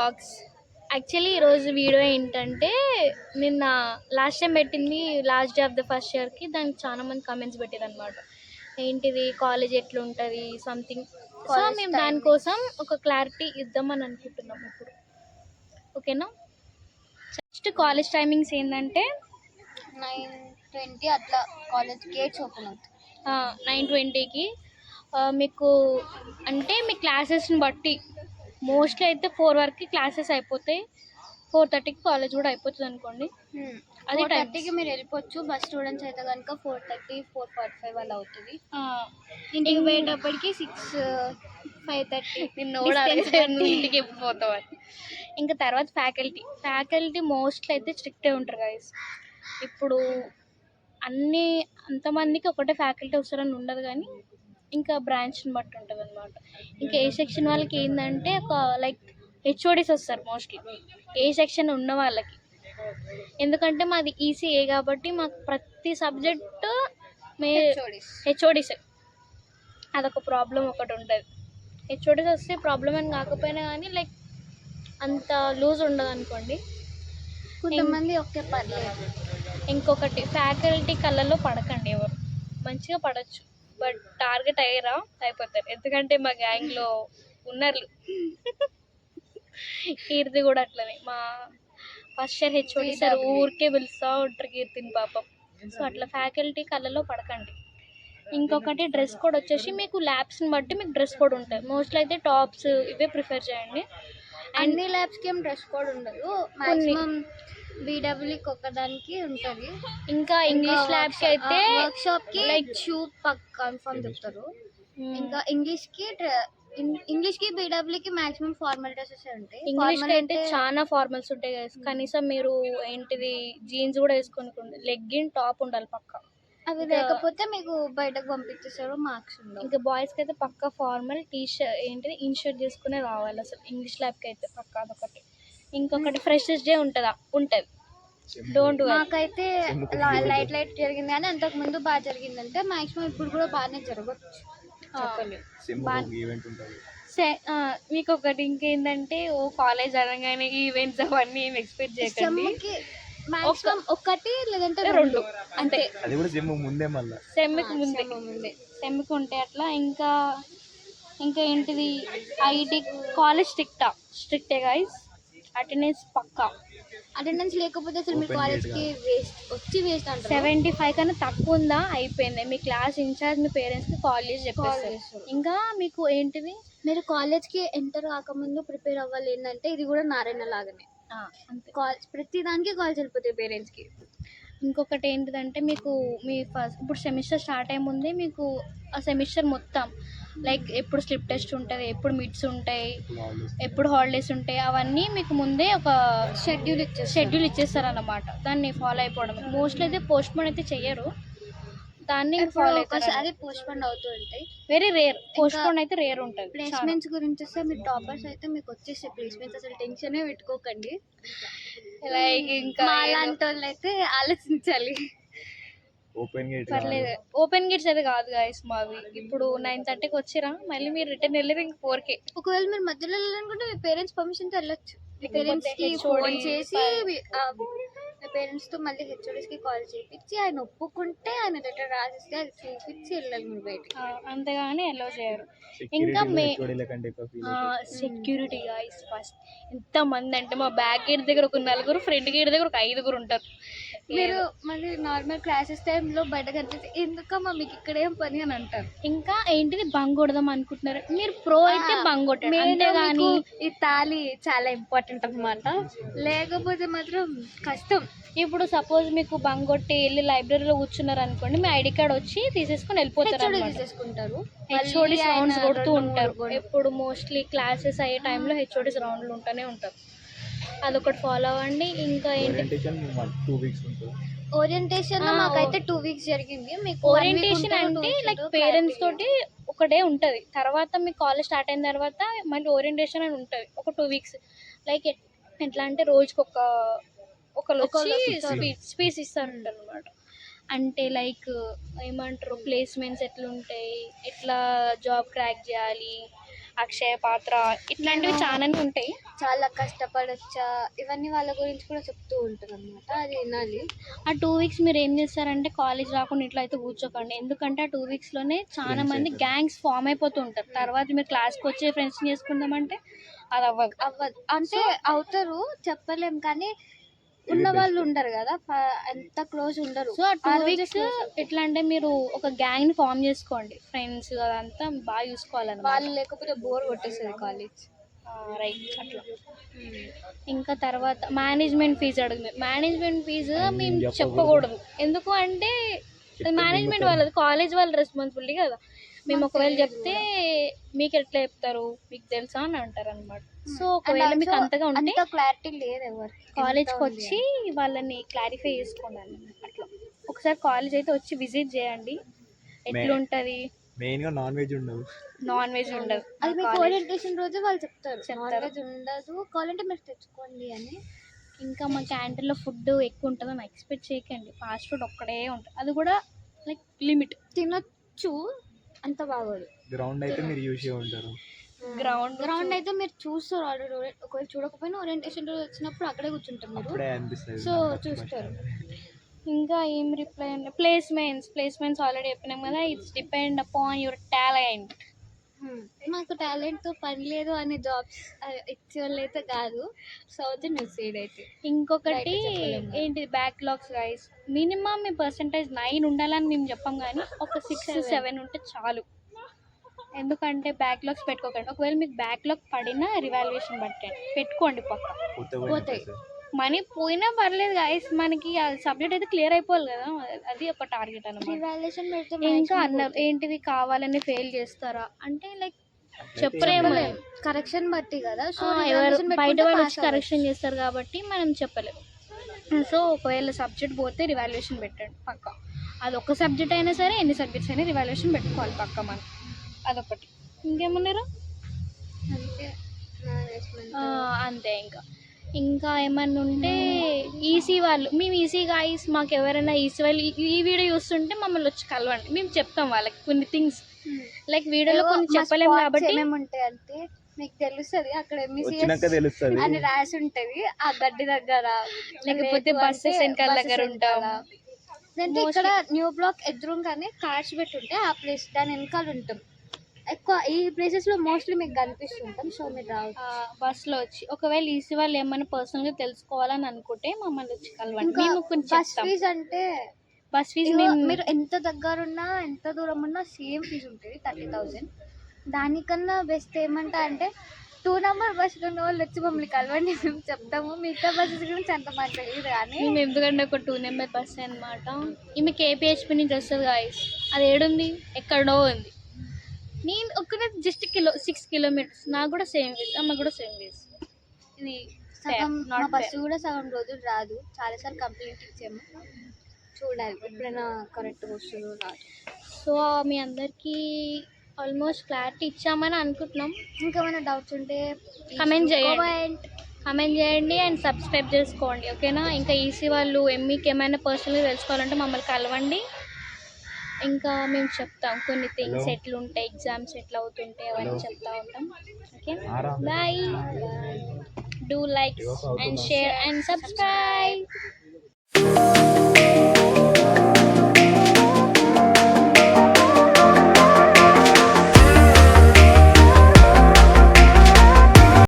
Vlogs. Actually ఈరోజు video ఏంటంటే నిన్న లాస్ట్ టైం పెట్టింది last day of the first ఇయర్కి. దానికి చాలా మంది కమెంట్స్ పెట్టారు అనమాట. ఏంటిది కాలేజ్ ఎట్లుంటుంది సంథింగ్. సో మేము దానికోసం ఒక క్లారిటీ ఇద్దామని అనుకుంటున్నాం ఇప్పుడు. ఓకేనా? ఫస్ట్ కాలేజ్ టైమింగ్స్ ఏంటంటే 9:20 అట్లా కాలేజ్ గేట్స్ ఓపెన్ అవుతాయి. 9:20కి మీకు అంటే మీ క్లాసెస్ని బట్టి మోస్ట్లీ అయితే 4 వరకు క్లాసెస్ అయిపోతాయి. 4:30కి కాలేజ్ కూడా అయిపోతుంది అనుకోండి. అది 4:30కి మీరు వెళ్ళిపోవచ్చు. బస్ స్టూడెంట్స్ అయితే కనుక 4:30, 4:45 అలా అవుతుంది. ఇంటికి పోయేటప్పటికి 6, 5:30. ఇంటికి ఎప్పుడు పోతావు అని. ఇంకా తర్వాత ఫ్యాకల్టీ మోస్ట్లీ అయితే స్ట్రిక్టే ఉంటారు గైస్. ఇప్పుడు అంతమందికి ఒకటే ఫ్యాకల్టీ వస్తారని ఉండదు, కానీ ఇంకా బ్రాంచ్ని బట్టి ఉంటుంది అనమాట. ఇంకా ఏ సెక్షన్ వాళ్ళకి ఏంటంటే ఒక లైక్ హెచ్ఓడీస్ వస్తారు మోస్ట్లీ ఏ సెక్షన్ ఉన్న వాళ్ళకి. ఎందుకంటే మాది ఈసీఏ కాబట్టి మాకు ప్రతి సబ్జెక్టు హెచ్ఓడీసే. అదొక ప్రాబ్లం ఒకటి ఉంటుంది. హెచ్ఓడీస్ వస్తే ప్రాబ్లం అని కాకపోయినా కానీ లైక్ అంత లూజ్ ఉండదు అనుకోండి. కొంతమంది ఒకే పర్లేదు. ఇంకొకటి ఫ్యాకల్టీ కళ్ళలో పడకండి ఎవరు. మంచిగా పడవచ్చు, బట్ టార్గెట్ అయిపోతారు. ఎందుకంటే మా గ్యాంగ్లో ఉన్నారు. కీర్తి కూడా అట్లనే. మా ఫస్ట్ ఇయర్ హెచ్ఓడి సార్ ఊరికే పిలుస్తూ ఉంటారు కీర్తిని పాపం. సో అట్లా ఫ్యాకల్టీ కళ్ళలో పడకండి. ఇంకొకటి డ్రెస్ కోడ్ వచ్చేసి మీకు ల్యాబ్స్ని బట్టి మీకు డ్రెస్ కోడ్ ఉంటుంది. మోస్ట్లీ అయితే టాప్స్ ఇవే ప్రిఫర్ చేయండి. అన్ని ల్యాబ్స్కి ఏం డ్రెస్ కోడ్ ఉండదు. మాక్సిమం బీడబ్ల్యూకి ఒకదానికి ఉంటుంది. ఇంకా ఇంగ్లీష్ ల్యాబ్కి అయితే వర్క్షాప్కి లైక్ షూ కన్ఫర్మ్ చెప్తారు. ఇంకా ఇంగ్లీష్కి బీడబ్ల్యూకి మాక్సిమం ఫార్మల్ డ్రెస్సెస్ ఉంటాయి. ఇంగ్లీష్కి అయితే చాలా ఫార్మల్స్ ఉంటాయి కదా. కనీసం మీరు ఏంటిది జీన్స్ కూడా వేసుకొని లెగ్గిన్ టాప్ ఉండాలి పక్కా. అవి లేకపోతే మీకు బయటకు పంపించేసారు, మార్క్స్ ఉండవు. ఇంకా బాయ్స్కి అయితే పక్కా ఫార్మల్ ఏంటిది ఇన్షర్ట్ చేసుకునే రావాలి అసలు ఇంగ్లీష్ ల్యాబ్కి అయితే పక్కా. అదొకటి. ఇంకొకటి ఫ్రెషర్స్ డే ఉంటుంది. Don't worry. మాకైతే లైట్ జరిగింది, కానీ అంతకు ముందు బాగా జరిగిందంటే మాక్సిమం ఇప్పుడు కూడా బాగానే జరగచ్చు. మీకు ఒకటి ఇంకేంటంటే కాలేజ్ అనగానే ఈవెంట్స్ అవన్నీ ఏమి ఎక్స్పెక్ట్ చేయకండి. మాక్సిమం ఒకటి లేదంటే 2 అంతే. అది కూడా సెమ్కి ముందే ఉంటాయి అట్లా. ఇంకా ఏంటిది ఐటీ కాలేజ్ స్ట్రిక్టే గైస్. అటెండెన్స్ పక్కా. అటెండెన్స్ లేకపోతే అసలు మీ కాలేజ్కి వేస్ట్ అంటారు. 75 కన్నా తక్కువ ఉందా అయిపోయింది. మీ క్లాస్ ఇన్ఛార్జ్ మీ పేరెంట్స్కి కాల్ చేసి చెప్పేస్తారు. ఇంకా మీకు ఏంటిది మీరు కాలేజ్కి ఎంటర్ కాకముందు ప్రిపేర్ అవ్వాలి. ఏంటంటే ఇది కూడా నారాయణ లాగానే ప్రతి దానికి కాల్ వెళ్ళిపోతాయి పేరెంట్స్కి. ఇంకొకటి ఏంటిదంటే మీకు మీ ఇప్పుడు సెమిస్టర్ స్టార్ట్ అయ్యే ముందే మీకు ఆ సెమిస్టర్ మొత్తం లైక్ ఎప్పుడు స్లిప్ టెస్ట్ ఉంటుంది, ఎప్పుడు మిడ్స్ ఉంటాయి, ఎప్పుడు హాలిడేస్ ఉంటాయి, అవన్నీ మీకు ముందే ఒక షెడ్యూల్ ఇచ్చేస్తారు అన్నమాట. దాన్ని ఫాలో అయిపోవడం. మోస్ట్లీ అయితే పోస్ట్పోన్ అయితే చెయ్యరు, దాన్ని ఫాలో ఒకసారి పోస్ట్పోన్ అవుతూ ఉంటాయి. Very rare. పోస్ట్పోన్ అయితే రేర్ ఉంటుంది. ప్లేస్మెంట్స్ గురించి వస్తే మీరు టాపర్స్ అయితే మీకు వచ్చేసే ప్లేస్మెంట్స్ అసలు టెన్షనే పెట్టుకోకండి. లైక్ ఇంకా అలాంటి వాళ్ళు అయితే ఆలోచించాలి. పర్లేదు. ఓపెన్ గేట్స్ అయితే కాదు గాయస్ మావి. ఇప్పుడు 9:30కి వచ్చిరా, మళ్ళీ మీరు రిటర్న్ వెళ్ళారు ఇంక 4కే. ఒకవేళ మీరు మధ్యలో వెళ్ళాలనుకుంటే మీ పేరెంట్స్ పర్మిషన్తో వెళ్ళొచ్చు. మీ పేరెంట్స్కి ఫోన్ చేసి మీ పేరెంట్స్తో మళ్ళీ హెచ్ఓడీస్కి కాల్ చేయించి ఆయన ఒప్పుకుంటే ఆయన లెటర్ రాసిస్తే అది చూపించి వెళ్ళాలి మీరు బయటకి. అంతేగాని అలో చేయరు. ఇంకా సెక్యూరిటీ గాయస్ ఫస్ట్. ఎంతమంది అంటే మా బ్యాక్ గేట్ దగ్గర ఒక 4, ఫ్రంట్ గేట్ దగ్గర ఒక 5 ఉంటారు. మీరు మళ్ళీ నార్మల్ క్లాసెస్ టైంలో బయట కనిపిస్తే ఎందుకమ్మా మీకు ఇక్కడ ఏం పని అని అంటారు. ఇంకా ఏంటిది బంగ్ కొడదాం అనుకుంటున్నారు మీరు. ప్రో అయితే బంగ్ కొట్టండి, అంతేగాని ఈ తాళి చాలా ఇంపార్టెంట్ అన్నమాట. లేకపోతే మాత్రం కష్టం. ఇప్పుడు సపోజ్ మీకు బంగ్ కొట్టి వెళ్ళి లైబ్రరీలో కూర్చున్నారు అనుకోండి, మీ ఐడి కార్డ్ వచ్చి తీసేసుకొని వెళ్ళిపోతారు. హెచ్ఓడీస్ రౌండ్స్ కొడుతూ ఉంటారు ఎప్పుడు. మోస్ట్లీ క్లాసెస్ అయ్యే టైంలో హెచ్ఓడీస్ రౌండ్లు ఉంటూనే ఉంటారు. అదొకటి ఫాలో అవ్వండి. ఇంకా ఏంటి ఓరియంటేషన్ మాకైతే 2 weeks జరిగింది. మీకు ఓరియంటేషన్ అంటే లైక్ పేరెంట్స్ తోటి ఒక డే ఉంటుంది. తర్వాత మీ కాలేజ్ స్టార్ట్ అయిన తర్వాత మళ్ళీ ఓరియంటేషన్ అని ఉంటుంది ఒక 2 weeks. లైక్ ఎట్లా అంటే రోజుకి ఒకళ్ళు స్పీచ్ ఇస్తారంటారు అనమాట. అంటే లైక్ ఏమంటారు ప్లేస్మెంట్స్ ఎట్లుంటాయి, ఎట్లా జాబ్ క్రాక్ చేయాలి, అక్షయ పాత్ర ఇట్లాంటివి చాలానే ఉంటాయి. చాలా కష్టపడొచ్చా ఇవన్నీ వాళ్ళ గురించి కూడా చెప్తూ ఉంటారు అనమాట. అది వినాలి. ఆ 2 వీక్స్ మీరు ఏం చేస్తారంటే కాలేజ్ రాకుండా ఇట్లా అయితే కూర్చోకండి. ఎందుకంటే ఆ 2 వీక్స్లోనే చాలా మంది గ్యాంగ్స్ ఫామ్ అయిపోతూ ఉంటారు. తర్వాత మీరు క్లాస్కి వచ్చే ఫ్రెండ్స్ని చేసుకుందామంటే అది అవ్వదు. అవ్వదు అంటే అవుతారు చెప్పలేం, కానీ ఉన్న వాళ్ళు ఉండరు కదా, ఎంత క్లోజ్ ఉండరు. సో ఆ 2 వీక్స్ ఎట్లా అంటే మీరు ఒక గ్యాంగ్ని ఫామ్ చేసుకోండి, ఫ్రెండ్స్ అదంతా బాగా చూసుకోవాలన్నమాట. వాళ్ళు లేకపోతే బోర్ కొట్టేస్తుంది కాలేజ్. రైట్ అట్లా. ఇంకా తర్వాత మేనేజ్మెంట్ ఫీజు అడుగు. మేనేజ్మెంట్ ఫీజు మేము చెప్పకూడదు, ఎందుకు అంటే మేనేజ్మెంట్ వాళ్ళది, కాలేజ్ వాళ్ళ రెస్పాన్సిబిలిటీ కదా. మేము ఒకవేళ చెప్తే మీకు ఎట్లా చెప్తారు, మీకు తెలుసా అని అంటారు అనమాట. సో ఒకవేళ మీకు అంతగా ఉంటే క్లారిటీ లేదు ఎవరు కాలేజ్కి వచ్చి వాళ్ళని క్లారిఫై చేసుకోండి అన్నమాట. అట్లా ఒకసారి కాలేజ్ అయితే వచ్చి విజిట్ చేయండి, ఎట్లుంటుంది. మెయిన్గా నాన్ వెజ్ ఉండదు. అది మీకు ఓరియంటేషన్ రోజు వాళ్ళు చెప్తారు నాన్ వెజ్ ఉండదు, కావాలంటే మీరు తెచ్చుకోండి అని. ఇంకా మా క్యాంటీన్లో ఫుడ్ ఎక్కువ ఉంటుందని ఎక్స్పెక్ట్ చేయకండి. ఫాస్ట్ ఫుడ్ ఒక్కడే ఉంటుంది, అది కూడా లైక్ లిమిట్. తినొచ్చు, అంత బాగోదు. గ్రౌండ్ అయితే మీరు చూసే ఉంటారు. గ్రౌండ్ అయితే మీరు చూస్తారు ఆల్రెడీ. ఒకవేళ చూడకపోయినా ఓరియంటేషన్ రోజు వచ్చినప్పుడు అక్కడే కూర్చుంటారు మీరు, అప్పుడే అనిపిస్తుంది. సో చూస్తారు. ఇంకా ఏం రిప్లై అంటే ప్లేస్మెంట్స్ ఆల్రెడీ చెప్పినాం కదా. It's depend upon your talent. నాకు టాలెంట్తో పని లేదు అనే జాబ్స్ ఇచ్చే వాళ్ళు అయితే కాదు సౌత్ ఇండియన్ సైడ్ అయితే. ఇంకొకటి ఏంటి బ్యాక్లాగ్స్ గైస్, మినిమం మీ పర్సంటేజ్ 9 ఉండాలని మేము చెప్పాం, కానీ ఒక 6-7 ఉంటే చాలు. ఎందుకంటే బ్యాక్లాగ్స్ పెట్టుకోకండి. ఒకవేళ మీకు బ్యాక్లాగ్ పడినా రివాల్యుయేషన్ పెట్టుకోండి, పక్క పోతాయి. మనీ పోయినా పర్లేదు గాయస్, మనకి ఆ సబ్జెక్ట్ అయితే క్లియర్ అయిపోవాలి కదా, అది ఒక టార్గెట్ అన్నమాట. రివాల్యుయేషన్ పెడితే ఇంకా అన్నారు ఏంటిది కావాలని ఫెయిల్ చేస్తారా అంటే లైక్ చెప్పలేము, కరెక్షన్ బట్టి కదా. సో ఎవరు బయట వాళ్ళు వచ్చి కరెక్షన్ చేస్తారు కాబట్టి మనం చెప్పలేము. సో ఒకవేళ సబ్జెక్ట్ పోతే రివాల్యుయేషన్ పెట్టండి పక్క. అది ఒక సబ్జెక్ట్ అయినా సరే, ఎన్ని సబ్జెక్ట్స్ అయినా రివాల్యుయేషన్ పెట్టుకోవాలి పక్క మనం. అదొకటి. ఇంకేమన్నారు అంతే. ఇంకా ఏమన్నా ఉంటే ఈసీ వాళ్ళు, మేము ఈసీ గాయస్, మాకు ఎవరైనా ఈసీ వాళ్ళు ఈ వీడియో చూస్తుంటే మమ్మల్ని వచ్చి కలవండి, మేము చెప్తాం వాళ్ళకి కొన్ని థింగ్స్. లైక్ వీడియోలో కొన్ని చెప్పలేము కాబట్టి ఏమేమి ఉంటాయి అంటే మీకు తెలుస్తుంది అక్కడ తెలుస్తుంది అని రాసి ఉంటది ఆ గడ్డి దగ్గర, లేకపోతే బస్సెస్ వెనకాల దగ్గర ఉంటాం. ఇక్కడ న్యూ బ్లాక్ ఎదురుగానే కార్డ్స్ పెట్టి ఉంటే ఆ ప్లేస్ దాని వెనకాల ఉంటాం. ఎక్కువ ఈ ప్లేసెస్ లో మోస్ట్లీ మీకు కనిపిస్తుంటాం. సో మీరు రావచ్చు బస్సులో వచ్చి. ఒకవేళ ఈసీ వాళ్ళు ఏమైనా పర్సనల్గా తెలుసుకోవాలని అనుకుంటే మమ్మల్ని వచ్చి కలవండి. బస్ ఫీజ్ అంటే బస్ ఫీజ్ మీరు ఎంత దగ్గర ఉన్నా ఎంత దూరం ఉన్నా సేమ్ ఫీజు ఉంటుంది 30,000. దానికన్నా బెస్ట్ ఏమంటా అంటే 2 నెంబర్ బస్సులో ఉన్న వాళ్ళు వచ్చి మమ్మల్ని కలవండి, మేము చెప్తాము. మిగతా బస్సెస్ గురించి అంత మాకు తెలియదు, కానీ మేము ఎందుకంటే ఒక 2 నెంబర్ బస్ అనమాట. ఈమె కేపీహెచ్పి నుంచి వస్తుంది గాయస్, అది ఏడుంది ఎక్కడో ఉంది. నేను ఒక్కనే జస్ట్ 6 కిలోమీటర్స్, నాకు కూడా సేమ్ వేస్, అమ్మ కూడా సేమ్ వేస్. ఇది మా బస్సు కూడా సగం రోజులు రాదు, చాలాసార్లు కంప్లైంట్ ఇచ్చాము. చూడాలి ఎప్పుడైనా కరెక్ట్గా వస్తుందో రాదు. సో మీ అందరికీ ఆల్మోస్ట్ క్లారిటీ ఇచ్చామని అనుకుంటున్నాం. ఇంకేమైనా డౌట్స్ ఉంటే కమెంట్ చేయండి అండ్ సబ్స్క్రైబ్ చేసుకోండి, ఓకేనా. ఇంకా ఈసీ వాళ్ళు మీకు ఏమైనా పర్సనల్గా తెలుసుకోవాలంటే మమ్మల్ని కలవండి. ఇంకా మేము చెప్తాం కొన్ని థింగ్స్ ఎట్లుంటాయి, ఎగ్జామ్స్ ఎట్లా అవుతుంటాయి అవన్నీ చెప్తా ఉంటాం. Okay, bye. Do like and share and subscribe.